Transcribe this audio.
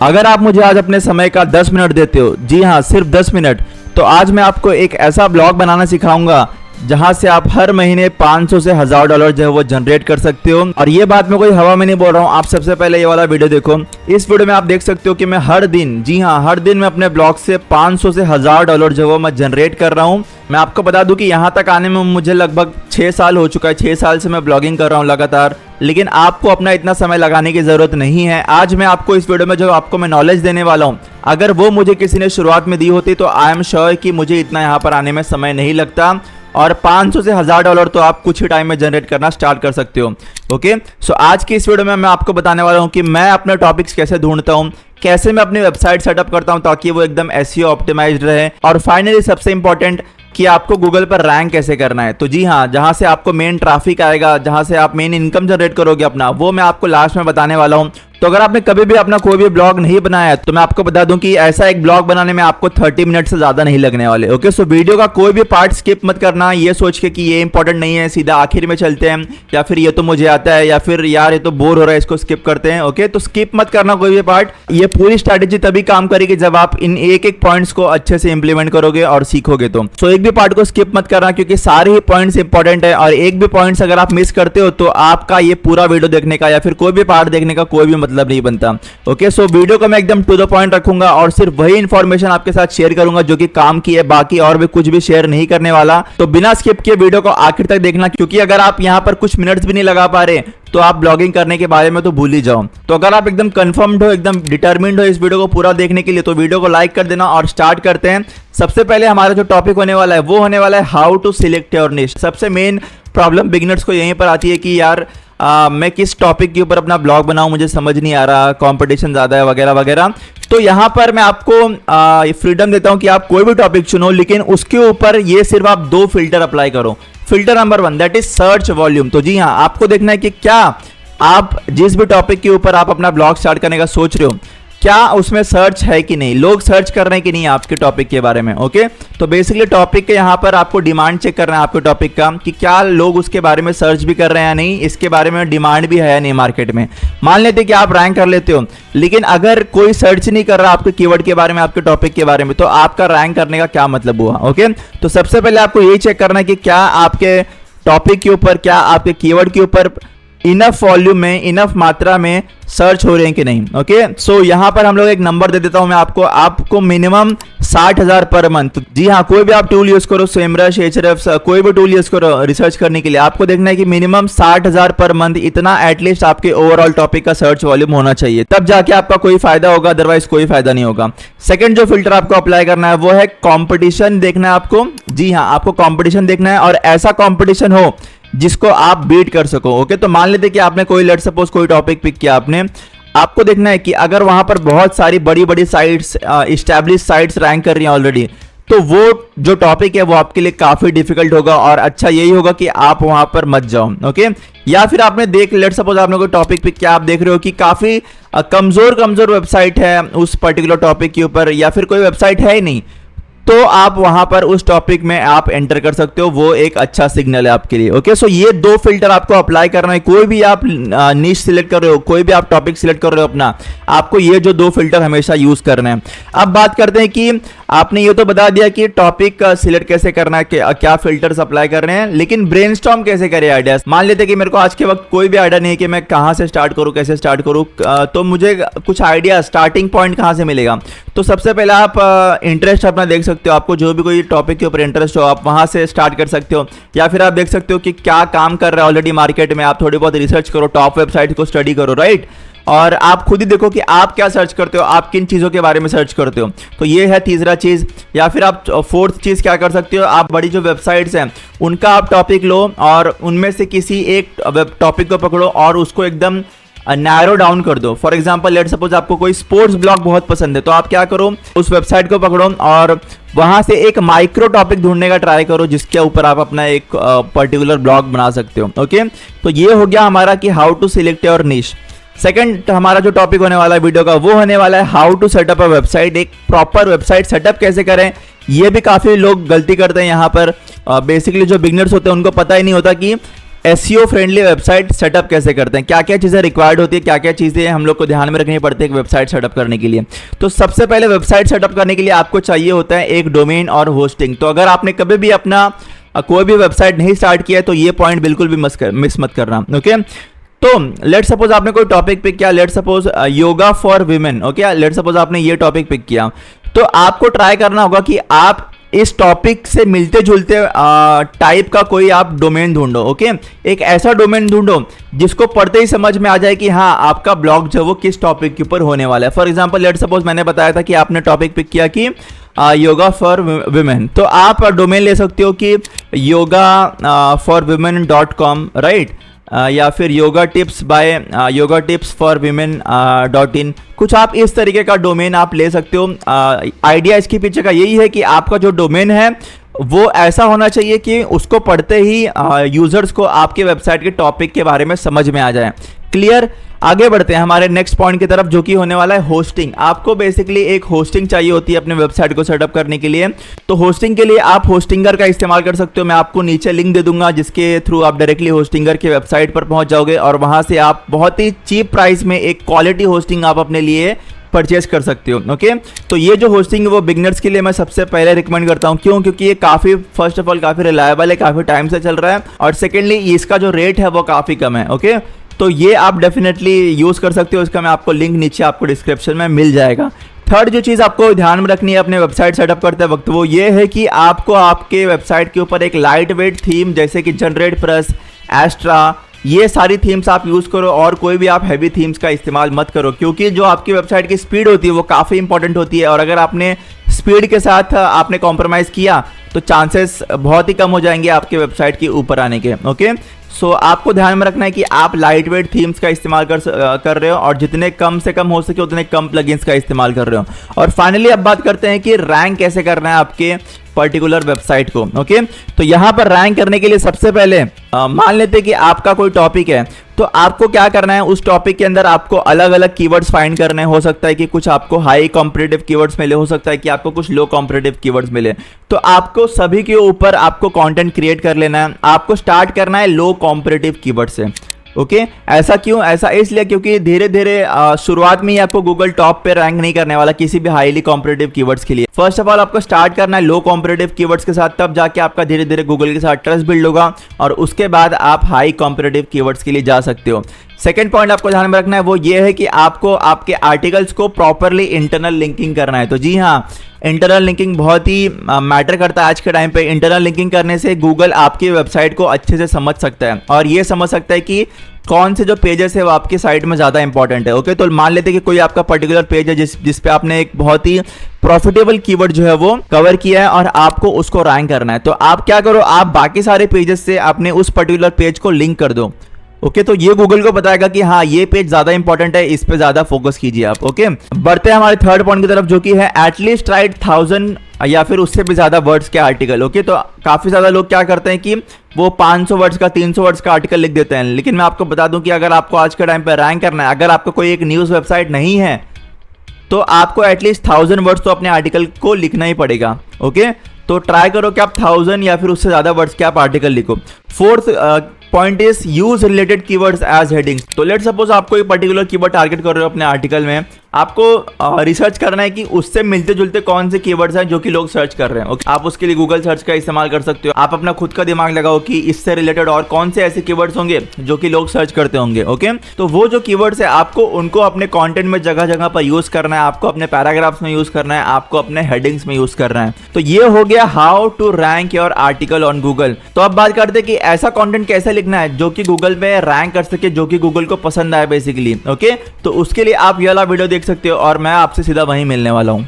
अगर आप मुझे आज अपने समय का 10 मिनट देते हो, जी हाँ सिर्फ 10 मिनट, तो आज मैं आपको एक ऐसा ब्लॉग बनाना सिखाऊंगा जहां से आप हर महीने 500 से $1000 जो है वो जनरेट कर सकते हो। और ये बात मैं कोई हवा में नहीं बोल रहा हूँ। आप सबसे पहले ये वाला वीडियो देखो। इस वीडियो में आप देख सकते हो कि मैं हर दिन, जी हाँ हर दिन मैं अपने ब्लॉग से 500 से $1000 जो है वो मैं जनरेट कर रहा हूँ। मैं आपको बता दूं कि यहाँ तक आने में मुझे लगभग 6 साल हो चुका है। 6 साल से मैं ब्लॉगिंग कर रहा हूँ लगातार। लेकिन आपको अपना इतना समय लगाने की जरूरत नहीं है। आज मैं आपको इस वीडियो में जो आपको मैं नॉलेज देने वाला हूँ, अगर वो मुझे किसी ने शुरुआत में दी होती तो आई एम श्योर कि मुझे इतना यहाँ पर आने में समय नहीं लगता। और 500 से $1000 तो आप कुछ ही टाइम में जनरेट करना स्टार्ट कर सकते हो। ओके, सो आज की इस वीडियो में मैं आपको बताने वाला हूँ कि मैं अपने टॉपिक्स कैसे ढूंढता हूँ, कैसे मैं अपनी वेबसाइट सेटअप करता हूँ ताकि वो एकदम एसईओ ऑप्टिमाइज्ड रहे, और फाइनली सबसे इंपॉर्टेंट कि आपको गूगल पर रैंक कैसे करना है। तो जी हाँ, जहां से आपको मेन ट्रैफिक आएगा, जहां से आप मेन इनकम जनरेट करोगे अपना, वो मैं आपको लास्ट में बताने वाला हूं। तो अगर आपने कभी भी अपना कोई भी ब्लॉग नहीं बनाया तो मैं आपको बता दूं कि ऐसा एक ब्लॉग बनाने में आपको 30 मिनट से ज्यादा नहीं लगने वाले। ओके, सो वीडियो का कोई भी पार्ट स्किप मत करना ये सोच के कि ये इंपॉर्टेंट नहीं है, सीधा आखिर में चलते हैं, या फिर ये तो मुझे आता है, या फिर यार ये तो बोर हो रहा है इसको स्किप करते हैं। ओके, तो स्किप मत करना कोई भी पार्ट। ये पूरी स्ट्रैटेजी तभी काम करेगी जब आप इन एक एक पॉइंट्स को अच्छे से इंप्लीमेंट करोगे और सीखोगे। तो एक भी पार्ट को स्किप मत करना क्योंकि सारे ही पॉइंट्स इंपॉर्टेंट है, और एक भी पॉइंट्स अगर आप मिस करते हो तो आपका ये पूरा वीडियो देखने का या फिर कोई भी पार्ट देखने का कोई भी मतलब नहीं बनता। ओके, सो वीडियो को मैं एकदम टू द पॉइंट रखूंगा और सिर्फ वही इंफॉर्मेशन आपके साथ शेयर करूंगा जो कि काम की है, बाकी और भी कुछ भी शेयर नहीं करने वाला। तो बिना स्किप किए वीडियो को आखिर तक देखना, क्योंकि अगर आप यहां पर कुछ मिनट्स भी नहीं लगा पा रहे तो आप ब्लॉगिंग करने के बारे में तो भूल ही जाओ। तो अगर आप एकदम कंफर्म्ड हो, एकदम डिटरमिन्ड हो इस वीडियो को पूरा देखने के लिए, तो वीडियो को लाइक कर देना और स्टार्ट करते हैं। सबसे पहले हमारा जो टॉपिक होने वाला है वो होने वाला है हाउ टू सिलेक्ट योर निश। सबसे मेन प्रॉब्लम बिगिनर्स को यहीं पर आती है कि यार मैं किस टॉपिक के ऊपर अपना ब्लॉग बनाऊं, मुझे समझ नहीं आ रहा, कंपटीशन ज़्यादा है वगैरह वगैरह। तो यहाँ पर मैं आपको फ्रीडम देता हूँ कि आप कोई भी टॉपिक चुनो, लेकिन उसके ऊपर ये सिर्फ आप 2 फिल्टर अप्लाई करो। Filter number 1 that is search volume. तो जी हाँ, आपको देखना है कि क्या आप जिस भी टॉपिक के ऊपर आप अपना ब्लॉग स्टार्ट करने का सोच रहे हो, क्या उसमें सर्च है कि नहीं, लोग सर्च कर रहे हैं कि नहीं आपके टॉपिक के बारे में। ओके, तो बेसिकली टॉपिक के यहाँ पर आपको डिमांड चेक करना है आपके टॉपिक का, कि क्या लोग उसके बारे में सर्च भी कर रहे हैं या नहीं, इसके बारे में डिमांड भी है या नहीं मार्केट में। मान लेते कि आप रैंक कर लेते हो, लेकिन अगर कोई सर्च नहीं कर रहा आपके कीवर्ड के बारे में, आपके टॉपिक के बारे में, तो आपका रैंक करने का क्या मतलब हुआ। ओके, तो सबसे पहले आपको यही चेक करना है कि क्या आपके टॉपिक के ऊपर, क्या आपके कीवर्ड के ऊपर इनफ वॉल्यूम में, इनफ मात्रा में सर्च हो रहे हैं कि नहीं। ओके, सो यहां पर हम लोग एक नंबर दे देता हूं मैं आपको मिनिमम 60,000 पर मंथ। जी हाँ, कोई भी आप टूल यूज करो, सेमरश, एचरेफ, कोई भी टूल यूज करो रिसर्च करने के लिए, आपको देखना है कि मिनिमम 60,000 पर मंथ, इतना एटलीस्ट आपके ओवरऑल टॉपिक का सर्च वॉल्यूम होना चाहिए, तब जाके आपका कोई फायदा होगा, अदरवाइज कोई फायदा नहीं होगा। सेकंड जो फिल्टर आपको अप्लाई करना है वो है कंपटीशन देखना है आपको। जी हाँ, आपको कंपटीशन देखना है, और ऐसा कंपटीशन हो जिसको आप बीट कर सको। ओके, तो मान लेते कि आपने कोई, लेट सपोज कोई टॉपिक पिक किया आपने, आपको देखना है कि अगर वहां पर बहुत सारी बड़ी बड़ी साइट्स, एस्टैब्लिश साइट्स रैंक कर रही हैं ऑलरेडी, तो वो जो टॉपिक है वो आपके लिए काफी डिफिकल्ट होगा, और अच्छा यही होगा कि आप वहां पर मत जाओ। ओके, या फिर आपने लेट सपोज आपने कोई टॉपिक पिक किया, आप देख रहे हो कि काफी कमजोर वेबसाइट है उस पर्टिकुलर टॉपिक के ऊपर, या फिर कोई वेबसाइट है ही नहीं, तो आप वहां पर उस टॉपिक में आप एंटर कर सकते हो। वो एक अच्छा सिग्नल है आपके लिए। ओके, सो ये 2 फिल्टर आपको अप्लाई करना है। कोई भी आप निश सिलेक्ट कर रहे हो, कोई भी आप टॉपिक सिलेक्ट कर रहे हो अपना, आपको ये जो 2 फिल्टर हमेशा यूज करना है। अब बात करते हैं कि आपने ये तो बता दिया कि टॉपिक सिलेक्ट कैसे करना है, क्या फिल्टर्स अप्लाई कर रहे हैं, लेकिन ब्रेनस्टॉर्म कैसे करें आइडियाज। मान लेते कि मेरे को आज के वक्त कोई भी आइडिया नहीं है कि मैं कहां से स्टार्ट करूं, कैसे स्टार्ट करूं, तो मुझे कुछ आइडिया, स्टार्टिंग पॉइंट कहां से मिलेगा। तो सबसे पहले आप इंटरेस्ट अपना देख सकते हो, आपको जो भी कोई टॉपिक के ऊपर इंटरेस्ट हो आप वहां से स्टार्ट कर सकते हो, या फिर आप देख सकते हो कि क्या काम कर रहा है ऑलरेडी मार्केट में, आप थोड़ी बहुत रिसर्च करो, टॉप वेबसाइट को स्टडी करो, राइट, और आप खुद ही देखो कि आप क्या सर्च करते हो, आप किन चीज़ों के बारे में सर्च करते हो। तो ये है तीसरा चीज़। या फिर आप फोर्थ चीज़ क्या कर सकते हो, आप बड़ी जो वेबसाइट्स हैं उनका आप टॉपिक लो और उनमें से किसी एक टॉपिक को पकड़ो और उसको एकदम नैरो डाउन कर दो। फॉर एग्जांपल लेट सपोज आपको कोई स्पोर्ट्स ब्लॉग बहुत पसंद है, तो आप क्या करो, उस वेबसाइट को पकड़ो और वहां से एक माइक्रो टॉपिक ढूंढने का ट्राई करो जिसके ऊपर आप अपना एक पर्टिकुलर ब्लॉग बना सकते हो। ओके, तो ये हो गया हमारा कि हाउ टू सिलेक्ट योर निश। सेकंड हमारा जो टॉपिक होने वाला है वीडियो का वो होने वाला है how to set up a website. एक प्रॉपर वेबसाइट सेटअप कैसे करें, ये भी काफी लोग गलती करते हैं यहाँ पर। बेसिकली जो बिगनर्स होते हैं उनको पता ही नहीं होता कि एसईओ फ्रेंडली वेबसाइट सेटअप कैसे करते हैं, क्या क्या चीज़ें रिक्वायर्ड होती है, क्या क्या चीज़ें हम लोग को ध्यान में रखनी पड़ती है एक वेबसाइट सेटअप करने के लिए। तो सबसे पहले वेबसाइट सेटअप करने के लिए आपको चाहिए होता है एक डोमेन और होस्टिंग। तो अगर आपने कभी भी अपना कोई भी वेबसाइट नहीं स्टार्ट किया है तो ये पॉइंट बिल्कुल भी मिस मत करना। ओके, तो लेट सपोज आपने कोई टॉपिक पिक किया, let suppose yoga for women. Okay, let suppose आपने ये टॉपिक पिक किया, तो आपको ट्राई करना होगा कि आप इस टॉपिक से मिलते जुलते टाइप का कोई आप डोमेन ढूंढो। ओके, एक ऐसा डोमेन ढूंढो जिसको पढ़ते ही समझ में आ जाए कि हाँ आपका ब्लॉग जो वो किस टॉपिक के ऊपर होने वाला है। फॉर एग्जांपल लेट सपोज मैंने बताया था कि आपने टॉपिक पिक किया कि योगा फॉर वुमेन, तो आप डोमेन ले सकते हो कि योगा फॉर वुमेन.com, राइट, या फिर योगा टिप्स फॉर वीमेन.in, कुछ आप इस तरीके का डोमेन आप ले सकते हो। आइडिया इसके पीछे का यही है कि आपका जो डोमेन है वो ऐसा होना चाहिए कि उसको पढ़ते ही यूजर्स को आपके वेबसाइट के टॉपिक के बारे में समझ में आ जाए। क्लियर, आगे बढ़ते हैं हमारे नेक्स्ट पॉइंट की तरफ जो कि होने वाला है होस्टिंग। आपको बेसिकली एक होस्टिंग चाहिए होती है अपने वेबसाइट को सेटअप करने के लिए। तो होस्टिंग के लिए आप होस्टिंगर का इस्तेमाल कर सकते हो। मैं आपको नीचे लिंक दे दूंगा जिसके थ्रू आप डायरेक्टली होस्टिंगर के वेबसाइट पर पहुंच जाओगे और वहां से आप बहुत ही चीप प्राइस में एक क्वालिटी होस्टिंग आप अपने लिए परचेस कर सकते हो। ओके, तो ये जो होस्टिंग है वो बिगनर्स के लिए मैं सबसे पहले रिकमेंड करता हूँ। क्यों? क्योंकि ये काफ़ी फर्स्ट ऑफ ऑल काफ़ी रिलायबल है, काफ़ी टाइम से चल रहा है, और सेकेंडली इसका जो रेट है वो काफ़ी कम है। ओके, तो ये आप डेफिनेटली यूज़ कर सकते हो। इसका मैं आपको लिंक नीचे आपको डिस्क्रिप्शन में मिल जाएगा। थर्ड जो चीज़ आपको ध्यान में रखनी है अपने वेबसाइट सेटअप करते वक्त वो ये है कि आपको आपके वेबसाइट के ऊपर एक लाइट वेट थीम जैसे कि जनरेट प्रेस, एस्ट्रा, ये सारी थीम्स आप यूज़ करो और कोई भी आप हैवी थीम्स का इस्तेमाल मत करो, क्योंकि जो आपकी वेबसाइट की स्पीड होती है वो काफ़ी इंपॉर्टेंट होती है, और अगर आपने स्पीड के साथ आपने कॉम्प्रोमाइज़ किया तो चांसेस बहुत ही कम हो जाएंगे आपके वेबसाइट के ऊपर आने के। ओके, सो आपको ध्यान में रखना है कि आप लाइट वेट थीम्स का इस्तेमाल कर रहे हो और जितने कम से कम हो सके उतने कम प्लगइन्स का इस्तेमाल कर रहे हो। और फाइनली अब बात करते हैं कि रैंक कैसे करना है आपके पर्टिकुलर वेबसाइट को। ओके, तो यहाँ पर रैंक करने के लिए सबसे पहले मान लेते हैं कि आपका कोई टॉपिक है, तो आपको क्या करना है, उस टॉपिक के अंदर आपको अलग अलग कीवर्ड्स फाइंड करने। हो सकता है कि कुछ आपको हाई कॉम्पिटिटिव कीवर्ड्स मिले, हो सकता है कि आपको कुछ लो कॉम्पिटिटिव कीवर्ड्स मिले, तो आपको सभी के ऊपर आपको कंटेंट क्रिएट कर लेना है। आपको स्टार्ट करना है लो कॉम्पिटिटिव कीवर्ड से। ओके, ऐसा क्यों? ऐसा इसलिए क्योंकि धीरे धीरे शुरुआत में ही आपको गूगल टॉप पे रैंक नहीं करने वाला किसी भी हाईली कॉम्पिटिटिव कीवर्ड्स के लिए। फर्स्ट ऑफ ऑल आपको स्टार्ट करना है लो कॉम्पिटिटिव कीवर्ड्स के साथ, तब जाके आपका धीरे धीरे गूगल के साथ ट्रस्ट बिल्ड होगा और उसके बाद आप हाई कॉम्पिटिटिव कीवर्ड्स के लिए जा सकते हो। सेकेंड पॉइंट आपको ध्यान में रखना है वो ये है कि आपको आपके आर्टिकल्स को प्रॉपरली इंटरनल लिंकिंग करना है। तो जी हाँ, इंटरनल लिंकिंग बहुत ही मैटर करता है आज के टाइम पे। इंटरनल लिंकिंग करने से गूगल आपकी वेबसाइट को अच्छे से समझ सकता है और ये समझ सकता है कि कौन से जो पेजेस है वो आपकी साइट में ज़्यादा इंपॉर्टेंट है। ओके, तो मान लेते हैं कि कोई आपका पर्टिकुलर पेज है जिस पे आपने एक बहुत ही प्रॉफिटेबल कीवर्ड जो है वो कवर किया है और आपको उसको रैंक करना है। तो आप क्या करो, आप बाकी सारे पेजेस से अपने उस पर्टिकुलर पेज को लिंक कर दो। ओके, तो ये गूगल को बताएगा कि हाँ ये पेज ज्यादा इंपॉर्टेंट है, इस पे ज्यादा फोकस कीजिए आप। ओके, बढ़ते हैं हमारे थर्ड पॉइंट की तरफ जो कि है एटलीस्ट राइट 1000 या फिर उससे भी ज्यादा वर्ड्स के आर्टिकल। ओके, तो काफी ज्यादा लोग क्या करते हैं कि वो 500 वर्ड्स का 300 वर्ड्स का आर्टिकल लिख देते हैं, लेकिन मैं आपको बता दूं कि अगर आपको आज के टाइम पे रैंक करना है, अगर आपका कोई एक न्यूज वेबसाइट नहीं है तो आपको एटलीस्ट 1000 वर्ड्स तो अपने आर्टिकल को लिखना ही पड़ेगा। ओके, तो ट्राई करो कि आप 1000 या फिर उससे ज्यादा वर्ड्स के आप आर्टिकल लिखो। Fourth point is use related keywords as headings. तो लेट सपोज आप कोई पर्टिकुलर कीवर्ड टारगेट कर रहे हो अपने आर्टिकल में, आपको रिसर्च करना है कि उससे मिलते जुलते कौन से कीवर्ड्स हैं जो कि लोग सर्च कर रहे हैं। ओके, आप उसके लिए गूगल सर्च का इस्तेमाल कर सकते हो। आप अपना खुद का दिमाग लगाओ कि इससे रिलेटेड और कौन से ऐसे कीवर्ड्स होंगे जो कि लोग सर्च करते होंगे। ओके, तो वो जो कीवर्ड्स है आपको उनको अपने कंटेंट में जगह जगह पर यूज करना है, आपको अपने पैराग्राफ्स में यूज करना है, आपको अपने हेडिंग्स में यूज करना है। तो ये हो गया how to rank your article on Google. तो अब बात करते हैं कि ऐसा कंटेंट कैसे लिखना है जो कि गूगल पे रैंक कर सके, जो कि गूगल को पसंद आए बेसिकली। ओके, तो उसके लिए आप ये वाला वीडियो देख सकते हो और मैं आपसे सीधा वहीं मिलने वाला हूँ।